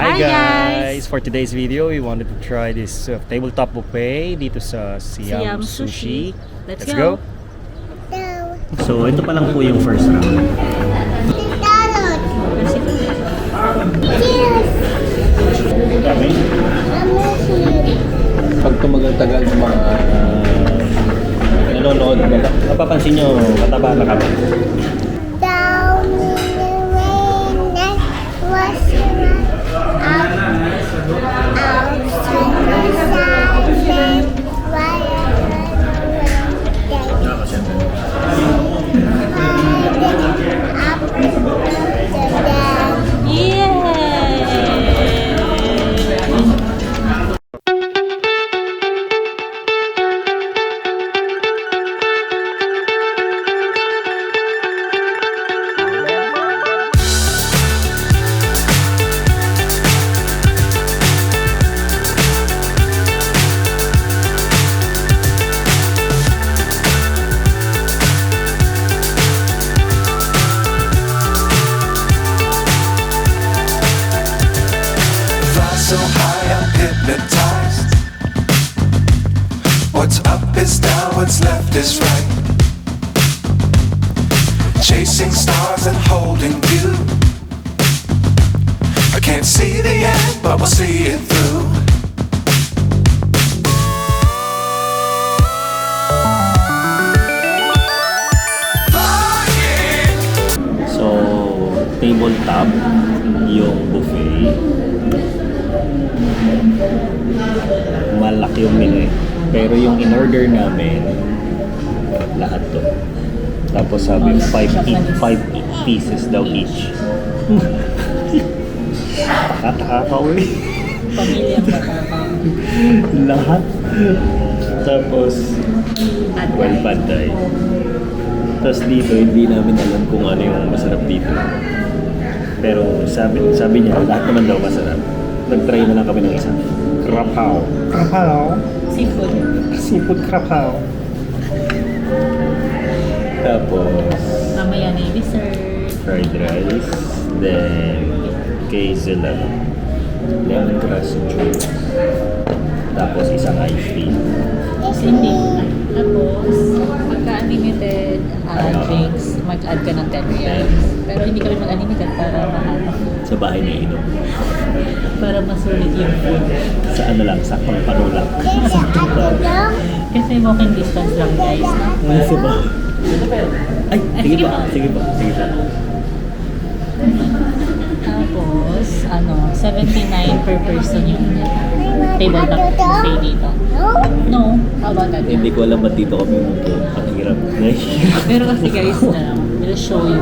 Hi guys! For today's video, we wanted to try this tabletop buffet dito sa Siam Sushi. Let's go! So ito pa lang po yung first round. Pag tumagal-tagal sa mga nanonood, mapapansin nyo, mataba na kami. So high I'm hypnotized. What's up is down, what's left is right. Chasing stars and holding you. I can't see the end, but we'll see it through. So, tabletop yung buffet. Malaki yung menu eh. Pero yung in-order namin, lahat to. Tapos sabi, 5 pieces daw each. Takatakaw eh. Pamilya matakaw. Lahat. Tapos, well, paday. Tapos dito, hindi namin alam kung ano yung masarap dito. Pero sabi niya, lahat naman daw masarap. Nag-try na lang kami ng isa. Krapaw. Seafood. Seafood krapaw. Tapos, Mamaya na yung dessert. fried rice. Then, queso lang. Lemongrass juice. Tapos, isang iced tea. Hindi. Tapos, pagka-unlimited drinks, mag-add ka ng 10 reals. Pero hindi kami mag-unlimited para mahal. Sa bahay na inom. Para masulit yung food. Sa ano lang, saktong panulak. Kasi walking distance lang guys. No? Ano ba? Ay, sige pa. Sige pa. Tapos, 79 per person yung tabletop stay dito. No? How about that? Hindi ko alam ba't dito kami umupo. Ang hirap. Pero kasi guys, we'll show you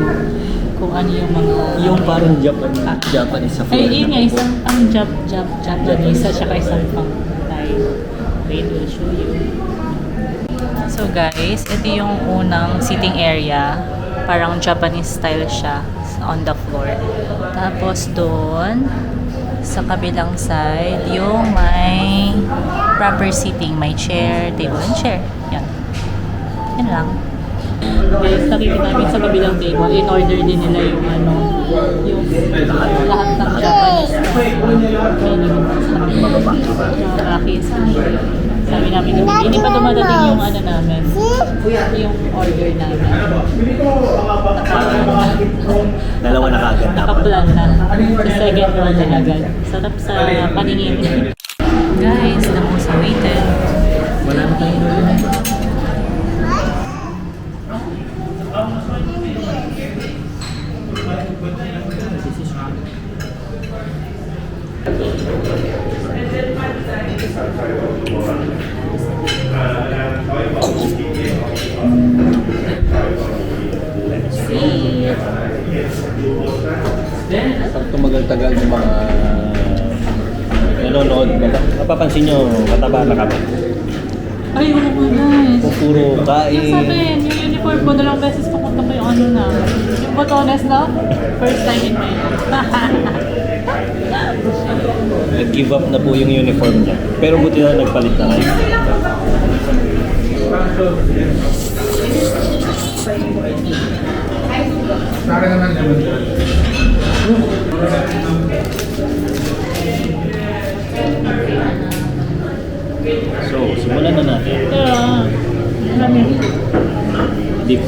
kung ano yung mga... Yung parang Japanese sa floor. Ay, yun nga, isang pang Japanese at saka isang pang Thai. Wait, we'll show you. So guys, ito yung unang sitting area. Parang Japanese style siya on the floor. Tapos doon, sa kabilang side, yung may proper seating. May chair, table and chair. Yan. Yan lang. Guys, nakikita namin sa kabilang table, in-order din nila yung yung lahat ng Japanese makakis. Sabi namin, hindi pa dumadating yung namin, yung order namin. Dalawa na kagad dapat. Nakaplan na. Sa second round na agad. Sarap sa paningin. Guys, the most awaited. Wala na tayo. pag tumagal-tagal sa mga Nanonood, mapapansin nyo, mataba na kami. Ay, oo mo guys. Puro Yung kain. sabi, yung uniform ko, dalawang beses pupunta ko yung yung botones na. First time in my life. Nag-give up na po yung uniform niya. Pero buti na nagpalit na kayo.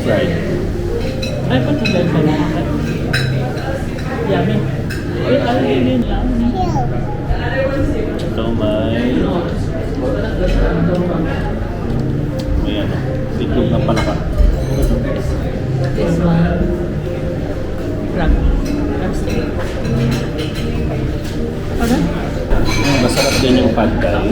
Fried. Ay, patuloy ka na. Yummy. Wait, ano yun? Yummy. Ito may ano, itlog ng palaka. This one. Crab. Crab steak. Ano? Masarap din yung pad thai.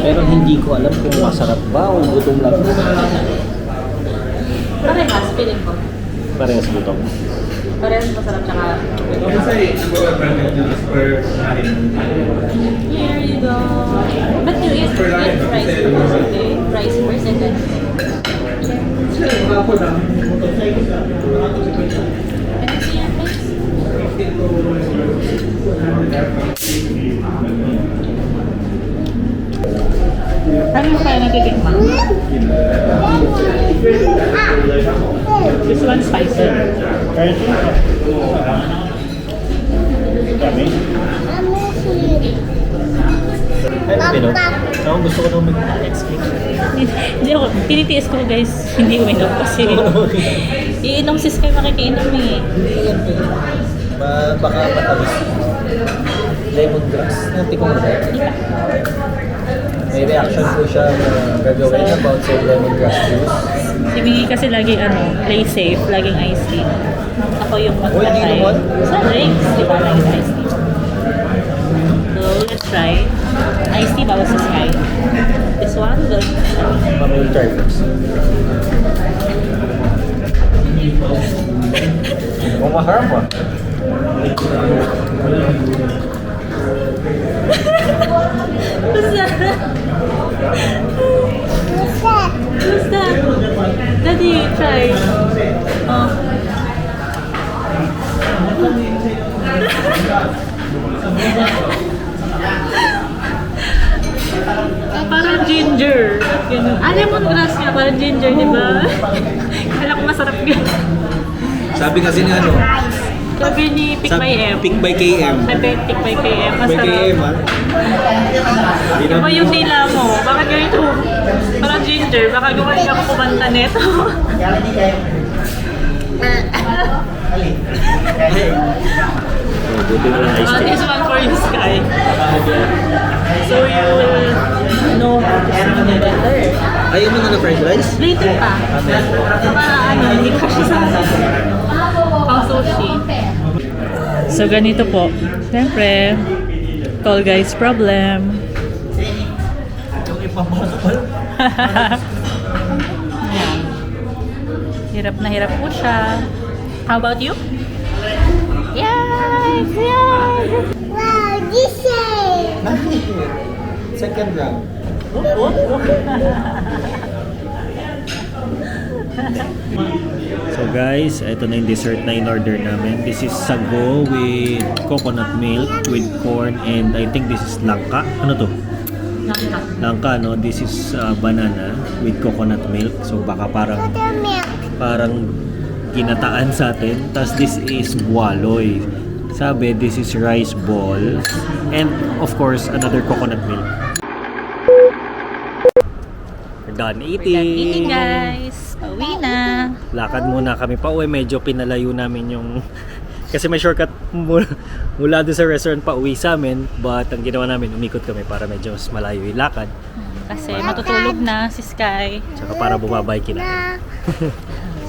Pero hindi ko alam kung masarap ba o gutom lang. Parehas, feeling ko. Parehas gutom. Parehas masarap tsaka... Here you go. But you eat rice first, okay? Rice first and then... Can you see your face? Ano yung kaya natitikman? This one spicy. Kami? Ano pinom? Ako gusto ko nung mag-next week. Hindi ako, tinitiis ko guys, hindi uminom kasi iinom sis kayo makikiinom eh. Baka matamis. Lemongrass. Natin ko na. May reaction po siya na gagawin about sa lemongrass juice. Si Miggy kasi lagi play safe, laging iced tea. Ako yung Uy, hindi magtatry. naman. Sa drinks, di ba laging iced tea? So, let's try. Iced tea, bawas sa sky. This one, good. Mami will try first. Oh, masarap ah. What's that? What's that? Daddy, try. Oh. Parang ginger. Ganun. Ah, lemongrass nga. Parang ginger, di ba? Kala ko masarap yan. Sabi kasi ni ano, Sabi ni Pick by M. Pick by KM. Sabi Pick by KM. By Masarap. KM ah. Iba yung dila mo. Bakit ganito? Parang ginger. Baka gumaling ako kumanta neto. Buti mo lang ice This one for you, Sky. So you will know how to sing it better. Ayaw mo na na fried rice? Later pa. Para hindi ka siya sa pang sushi. So ganito po. Siyempre, tall guys problem. Ayan. Hirap na hirap po siya. How about you? Yes! Yes! Wow, this is Second round. So guys, ito na yung dessert na in-order namin. This is sago with coconut milk, with corn, and I think this is langka. Ano to? Langka, no? This is banana with coconut milk. So baka parang ginataan sa atin. Tapos this is buwaloy. Sabi, this is rice balls. And of course, another coconut milk. We're done eating. Guys. Pauwi na. Lakad muna kami pa uwi. Medyo pinalayo namin yung... Kasi may shortcut mula doon sa restaurant pa uwi sa amin. But ang ginawa namin, umikot kami para medyo mas malayo yung lakad. Kasi matutulog na si Sky. Tsaka para bumabay kina.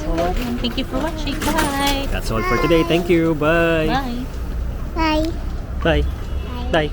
So, thank you for watching. Bye. That's all for today. Thank you. Bye. Bye. Bye. Bye. Bye.